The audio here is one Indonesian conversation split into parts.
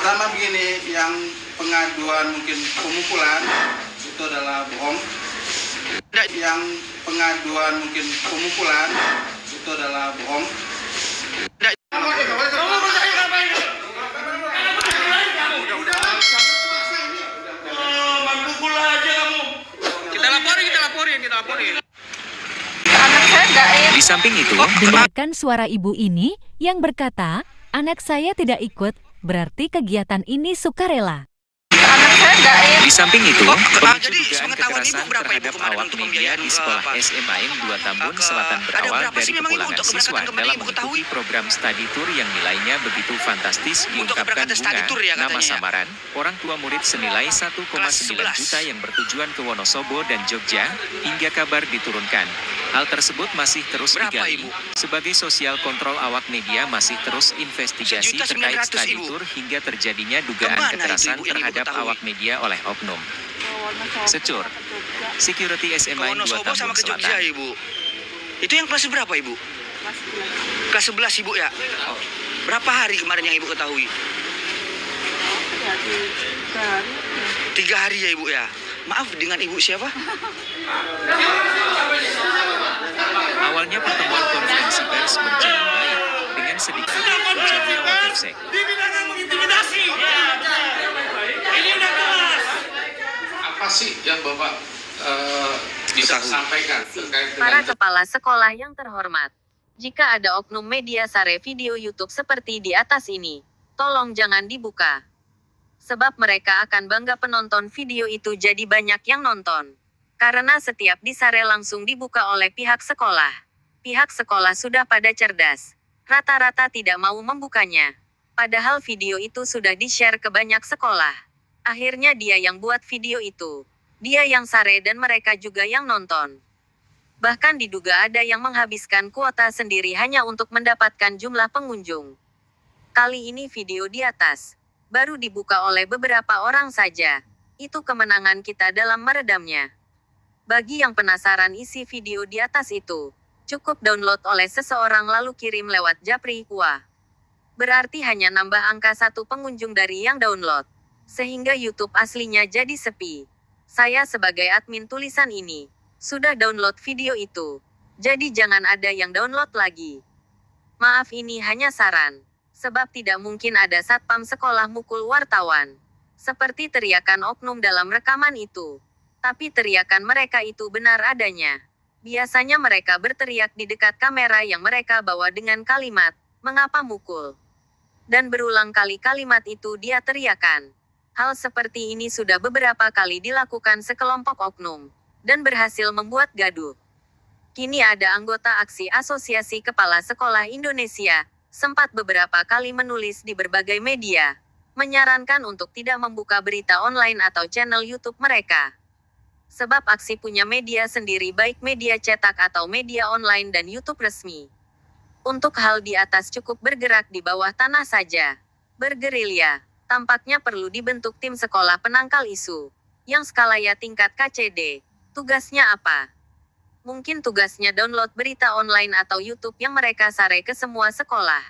Pertama begini, yang pengaduan mungkin pemukulan itu adalah bohong. Yang pengaduan mungkin pemukulan itu adalah bohong. Kita laporin. Di samping itu, dengarkan suara ibu ini yang berkata, anak saya tidak ikut, berarti kegiatan ini sukarela. di samping itu, pemicu jadi dugaan sepengetahuan kekerasan Ibu berapa Ibu terhadap kemarin awak untuk media pembiayaan, di sekolah SMA Im 2 Tambun Selatan ada berawal berapa dari sih memang Ibu kepulangan untuk siswa keberangkatan kembali dalam Ibu mengikuti ketahui? program study tour yang nilainya begitu fantastis Untuk diungkapkan keberangkatan study Bunga, tour ya nama katanya ya? samaran, orang tua murid senilai 1,9 Kelas 11. juta yang bertujuan ke Wonosobo dan Jogja, hingga kabar diturunkan. Hal tersebut masih terus Berapa, digali. Ibu? Sebagai sosial kontrol awak media masih terus investigasi terkait 1.900.000, study Ibu. tour hingga terjadinya dugaan Kemana itu, kekerasan Ibu, yang Ibu terhadap ketahui? awak media oleh oknum. Secur, Security Ke SMA 2 Wonosobo sama Tambun ke Jogja Selatan. Ibu. Itu yang kelas berapa Ibu? Kelas 11 Ibu ya? Berapa hari kemarin yang Ibu ketahui? 3 hari ya Ibu ya? Maaf, dengan Ibu siapa? Awalnya pertemuan konferensi pers berjalan baik dengan sedikit ujarnya Wakilsek. Dipidana mengintimidasi. Ini udah kelas. Apa sih yang Bapak bisa Ketahui. sampaikan terkait Para dengan kepala sekolah yang terhormat, jika ada oknum media sare video YouTube seperti di atas ini, tolong jangan dibuka. Sebab mereka akan bangga penonton video itu jadi banyak yang nonton. Karena setiap disare langsung dibuka oleh pihak sekolah. Pihak sekolah sudah pada cerdas. Rata-rata tidak mau membukanya. Padahal video itu sudah di-share ke banyak sekolah. Akhirnya dia yang buat video itu. Dia yang sare dan mereka juga yang nonton. Bahkan diduga ada yang menghabiskan kuota sendiri hanya untuk mendapatkan jumlah pengunjung. Kali ini video di atas baru dibuka oleh beberapa orang saja. Itu kemenangan kita dalam meredamnya. Bagi yang penasaran isi video di atas itu, cukup download oleh seseorang lalu kirim lewat Japri. Wah, berarti hanya nambah angka 1 pengunjung dari yang download. Sehingga YouTube aslinya jadi sepi. Saya sebagai admin tulisan ini, sudah download video itu. Jadi jangan ada yang download lagi. Maaf ini hanya saran. Sebab tidak mungkin ada satpam sekolah mukul wartawan. Seperti teriakan oknum dalam rekaman itu. Tapi teriakan mereka itu benar adanya. Biasanya mereka berteriak di dekat kamera yang mereka bawa dengan kalimat, "Mengapa mukul?" Dan berulang kali kalimat itu dia teriakan. Hal seperti ini sudah beberapa kali dilakukan sekelompok oknum, dan berhasil membuat gaduh. Kini ada anggota aksi Asosiasi Kepala Sekolah Indonesia, sempat beberapa kali menulis di berbagai media, menyarankan untuk tidak membuka berita online atau channel YouTube mereka. Sebab aksi punya media sendiri baik media cetak atau media online dan YouTube resmi. Untuk hal di atas cukup bergerak di bawah tanah saja. Bergerilya, tampaknya perlu dibentuk tim sekolah penangkal isu, yang skalanya tingkat KCD. Tugasnya apa? Mungkin tugasnya download berita online atau YouTube yang mereka sare ke semua sekolah.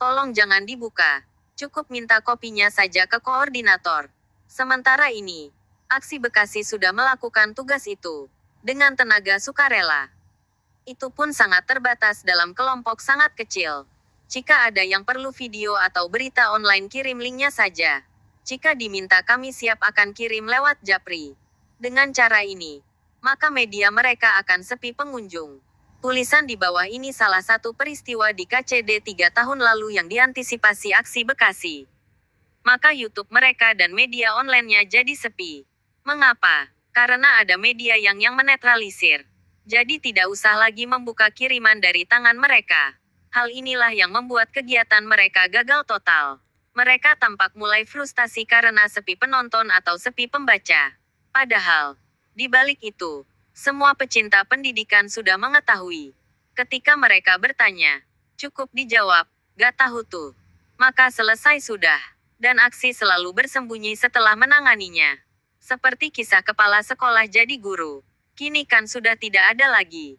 Tolong jangan dibuka, cukup minta kopinya saja ke koordinator. Sementara ini, Aksi Bekasi sudah melakukan tugas itu, dengan tenaga sukarela. Itu pun sangat terbatas dalam kelompok sangat kecil. Jika ada yang perlu video atau berita online kirim linknya saja. Jika diminta kami siap akan kirim lewat Japri. Dengan cara ini, maka media mereka akan sepi pengunjung. Tulisan di bawah ini salah satu peristiwa di KCD 3 tahun lalu yang diantisipasi Aksi Bekasi. Maka YouTube mereka dan media online-nya jadi sepi. Mengapa? Karena ada media yang menetralisir. Jadi tidak usah lagi membuka kiriman dari tangan mereka. Hal inilah yang membuat kegiatan mereka gagal total. Mereka tampak mulai frustasi karena sepi penonton atau sepi pembaca. Padahal, di balik itu, semua pecinta pendidikan sudah mengetahui. Ketika mereka bertanya, cukup dijawab, "Gak tahu tuh." Maka selesai sudah. Dan aksi selalu bersembunyi setelah menanganinya. Seperti kisah kepala sekolah jadi guru. Kini kan sudah tidak ada lagi.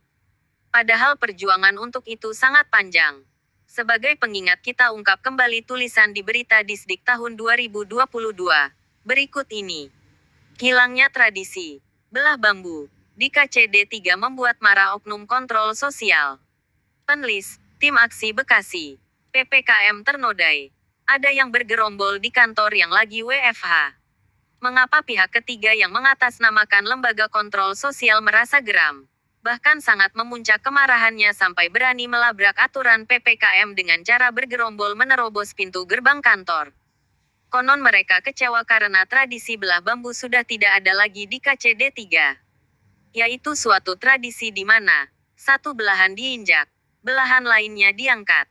Padahal perjuangan untuk itu sangat panjang. Sebagai pengingat kita ungkap kembali tulisan di berita Disdik tahun 2022. Berikut ini. Hilangnya tradisi belah bambu di KCD 3 membuat marah oknum kontrol sosial. Penulis, Tim Aksi Bekasi. PPKM ternodai. Ada yang bergerombol di kantor yang lagi WFH. Mengapa pihak ketiga yang mengatasnamakan lembaga kontrol sosial merasa geram? Bahkan sangat memuncak kemarahannya sampai berani melabrak aturan PPKM dengan cara bergerombol menerobos pintu gerbang kantor. Konon mereka kecewa karena tradisi belah bambu sudah tidak ada lagi di KCD 3. Yaitu suatu tradisi di mana satu belahan diinjak, belahan lainnya diangkat.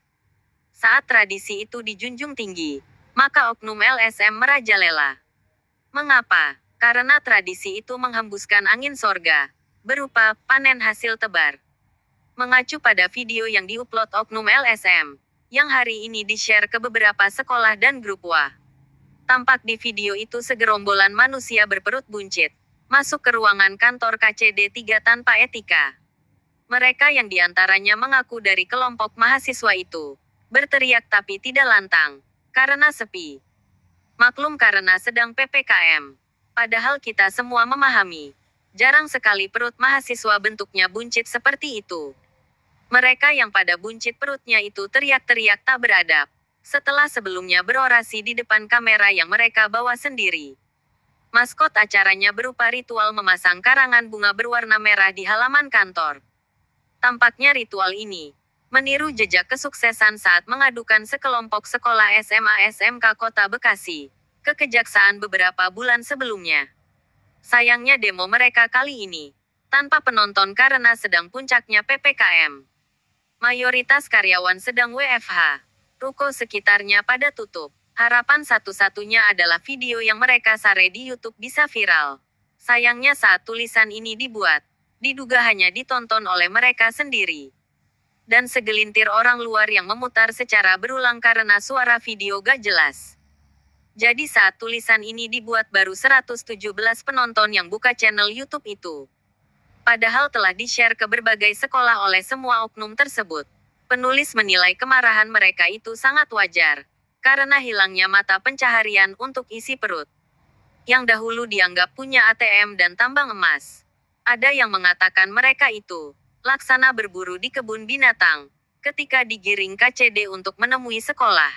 Saat tradisi itu dijunjung tinggi, maka oknum LSM merajalela. Mengapa? Karena tradisi itu menghembuskan angin sorga, berupa panen hasil tebar. Mengacu pada video yang diupload oknum LSM, yang hari ini di-share ke beberapa sekolah dan grup WA. Tampak di video itu segerombolan manusia berperut buncit, masuk ke ruangan kantor KCD 3 tanpa etika. Mereka yang diantaranya mengaku dari kelompok mahasiswa itu, berteriak tapi tidak lantang, karena sepi. Maklum karena sedang PPKM. Padahal kita semua memahami. Jarang sekali perut mahasiswa bentuknya buncit seperti itu. Mereka yang pada buncit perutnya itu teriak-teriak tak beradab. Setelah sebelumnya berorasi di depan kamera yang mereka bawa sendiri. Maskot acaranya berupa ritual memasang karangan bunga berwarna merah di halaman kantor. Tampaknya ritual ini meniru jejak kesuksesan saat mengadukan sekelompok sekolah SMA SMK Kota Bekasi ke Kejaksaan beberapa bulan sebelumnya. Sayangnya demo mereka kali ini tanpa penonton karena sedang puncaknya PPKM. Mayoritas karyawan sedang WFH. Ruko sekitarnya pada tutup. Harapan satu-satunya adalah video yang mereka sare di YouTube bisa viral. Sayangnya saat tulisan ini dibuat, diduga hanya ditonton oleh mereka sendiri. Dan segelintir orang luar yang memutar secara berulang karena suara video gak jelas. Jadi saat tulisan ini dibuat baru 117 penonton yang buka channel YouTube itu. Padahal telah di-share ke berbagai sekolah oleh semua oknum tersebut. Penulis menilai kemarahan mereka itu sangat wajar, karena hilangnya mata pencaharian untuk isi perut. Yang dahulu dianggap punya ATM dan tambang emas. Ada yang mengatakan mereka itu laksana berburu di kebun binatang, ketika digiring KCD untuk menemui sekolah.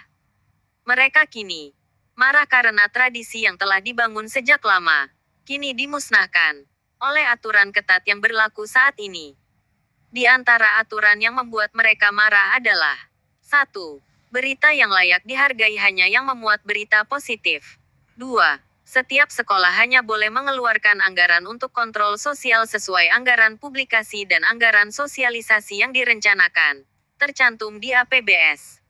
Mereka kini marah karena tradisi yang telah dibangun sejak lama, kini dimusnahkan oleh aturan ketat yang berlaku saat ini. Di antara aturan yang membuat mereka marah adalah 1. Berita yang layak dihargai hanya yang memuat berita positif. 2. Setiap sekolah hanya boleh mengeluarkan anggaran untuk kontrol sosial sesuai anggaran publikasi dan anggaran sosialisasi yang direncanakan, tercantum di APBS.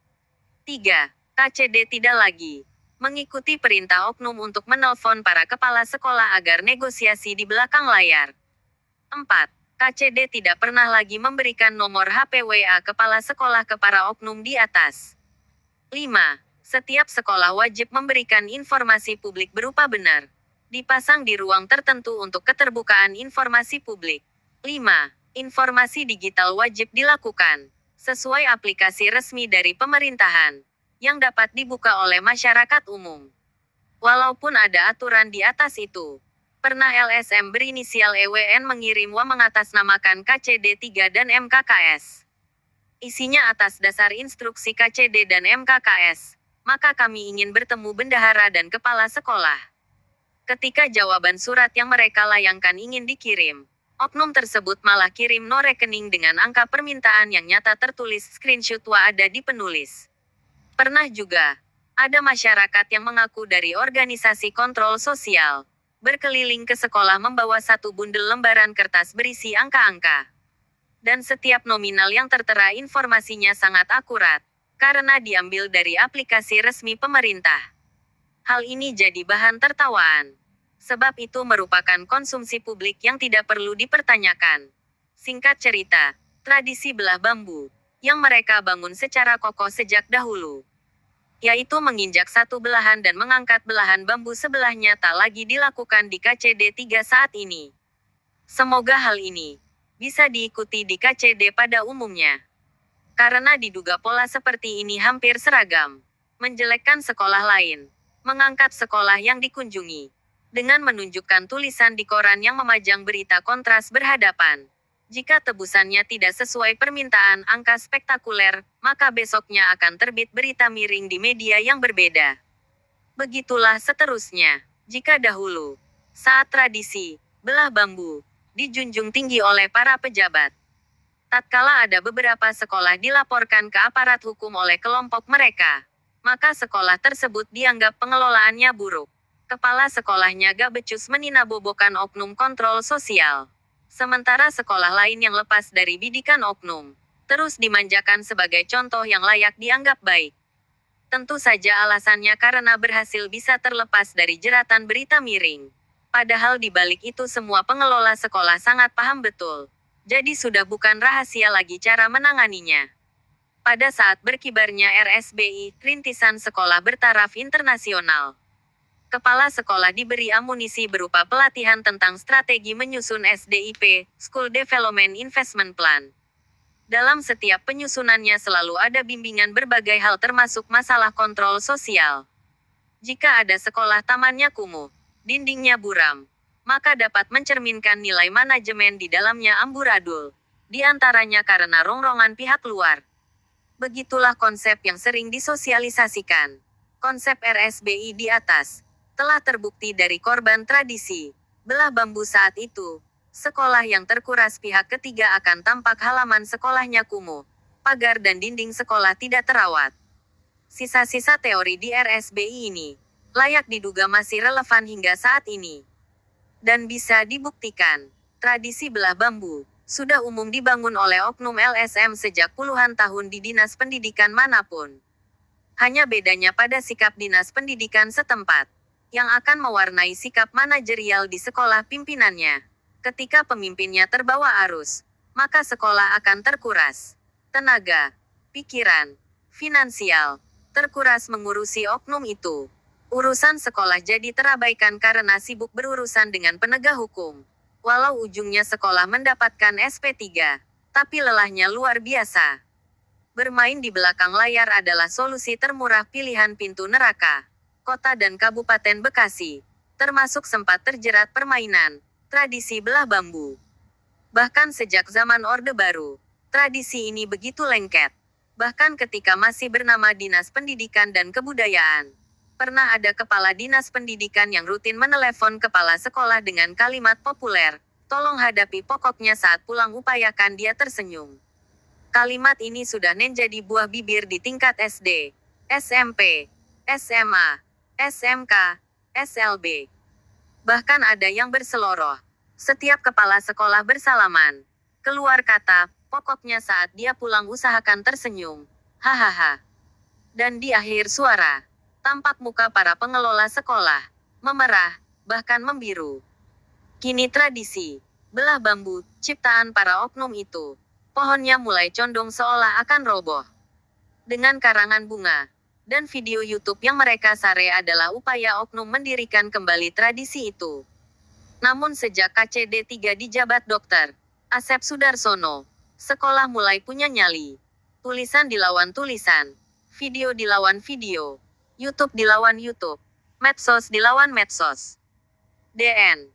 3. KCD tidak lagi mengikuti perintah oknum untuk menelpon para kepala sekolah agar negosiasi di belakang layar. 4. KCD tidak pernah lagi memberikan nomor HP WA kepala sekolah ke para oknum di atas. 5. Setiap sekolah wajib memberikan informasi publik berupa benar, dipasang di ruang tertentu untuk keterbukaan informasi publik. 5. Informasi digital wajib dilakukan sesuai aplikasi resmi dari pemerintahan yang dapat dibuka oleh masyarakat umum. Walaupun ada aturan di atas itu, pernah LSM berinisial EWN mengirim WA mengatasnamakan KCD 3 dan MKKS. Isinya atas dasar instruksi KCD dan MKKS, maka kami ingin bertemu bendahara dan kepala sekolah. Ketika jawaban surat yang mereka layangkan ingin dikirim, oknum tersebut malah kirim no rekening dengan angka permintaan yang nyata tertulis screenshot WA ada di penulis. Pernah juga ada masyarakat yang mengaku dari organisasi kontrol sosial, berkeliling ke sekolah membawa satu bundel lembaran kertas berisi angka-angka. Dan setiap nominal yang tertera informasinya sangat akurat, karena diambil dari aplikasi resmi pemerintah. Hal ini jadi bahan tertawaan. Sebab itu merupakan konsumsi publik yang tidak perlu dipertanyakan. Singkat cerita, tradisi belah bambu yang mereka bangun secara kokoh sejak dahulu, yaitu menginjak satu belahan dan mengangkat belahan bambu sebelahnya, tak lagi dilakukan di KCD 3 saat ini. Semoga hal ini bisa diikuti di KCD pada umumnya. Karena diduga pola seperti ini hampir seragam. Menjelekkan sekolah lain. Mengangkat sekolah yang dikunjungi. Dengan menunjukkan tulisan di koran yang memajang berita kontras berhadapan. Jika tebusannya tidak sesuai permintaan angka spektakuler, maka besoknya akan terbit berita miring di media yang berbeda. Begitulah seterusnya. Jika dahulu, saat tradisi, belah bambu, dijunjung tinggi oleh para pejabat. Tatkala ada beberapa sekolah dilaporkan ke aparat hukum oleh kelompok mereka, maka sekolah tersebut dianggap pengelolaannya buruk. Kepala sekolahnya gak becus meninabobokan oknum kontrol sosial. Sementara sekolah lain yang lepas dari bidikan oknum, terus dimanjakan sebagai contoh yang layak dianggap baik. Tentu saja alasannya karena berhasil bisa terlepas dari jeratan berita miring. Padahal di balik itu semua pengelola sekolah sangat paham betul. Jadi sudah bukan rahasia lagi cara menanganinya. Pada saat berkibarnya RSBI, rintisan sekolah bertaraf internasional. Kepala sekolah diberi amunisi berupa pelatihan tentang strategi menyusun SDIP, School Development Investment Plan. Dalam setiap penyusunannya selalu ada bimbingan berbagai hal termasuk masalah kontrol sosial. Jika ada sekolah tamannya kumuh, dindingnya buram, maka dapat mencerminkan nilai manajemen di dalamnya amburadul. Di antaranya karena rongrongan pihak luar. Begitulah konsep yang sering disosialisasikan. Konsep RSBI di atas telah terbukti dari korban tradisi belah bambu saat itu. Sekolah yang terkuras pihak ketiga akan tampak halaman sekolahnya kumuh, pagar dan dinding sekolah tidak terawat. Sisa-sisa teori di RSBI ini layak diduga masih relevan hingga saat ini. Dan bisa dibuktikan, tradisi belah bambu sudah umum dibangun oleh oknum LSM sejak puluhan tahun di dinas pendidikan manapun. Hanya bedanya pada sikap dinas pendidikan setempat, yang akan mewarnai sikap manajerial di sekolah pimpinannya. Ketika pemimpinnya terbawa arus, maka sekolah akan terkuras. Tenaga, pikiran, finansial, terkuras mengurusi oknum itu. Urusan sekolah jadi terabaikan karena sibuk berurusan dengan penegak hukum. Walau ujungnya sekolah mendapatkan SP3, tapi lelahnya luar biasa. Bermain di belakang layar adalah solusi termurah pilihan pintu neraka. Kota dan Kabupaten Bekasi, termasuk sempat terjerat permainan tradisi belah bambu. Bahkan sejak zaman Orde Baru, tradisi ini begitu lengket. Bahkan ketika masih bernama Dinas Pendidikan dan Kebudayaan, pernah ada kepala dinas pendidikan yang rutin menelepon kepala sekolah dengan kalimat populer, "Tolong hadapi pokoknya saat pulang upayakan dia tersenyum." Kalimat ini sudah menjadi buah bibir di tingkat SD, SMP, SMA, SMK, SLB. Bahkan ada yang berseloroh. Setiap kepala sekolah bersalaman. Keluar kata, "Pokoknya saat dia pulang usahakan tersenyum." Hahaha. Dan di akhir suara, tampak muka para pengelola sekolah, memerah, bahkan membiru. Kini tradisi belah bambu, ciptaan para oknum itu, pohonnya mulai condong seolah akan roboh. Dengan karangan bunga dan video YouTube yang mereka sare adalah upaya oknum mendirikan kembali tradisi itu. Namun sejak KCD 3 dijabat Dr. Asep Sudarsono, sekolah mulai punya nyali. Tulisan dilawan tulisan, video dilawan video, YouTube dilawan YouTube, medsos dilawan medsos. DN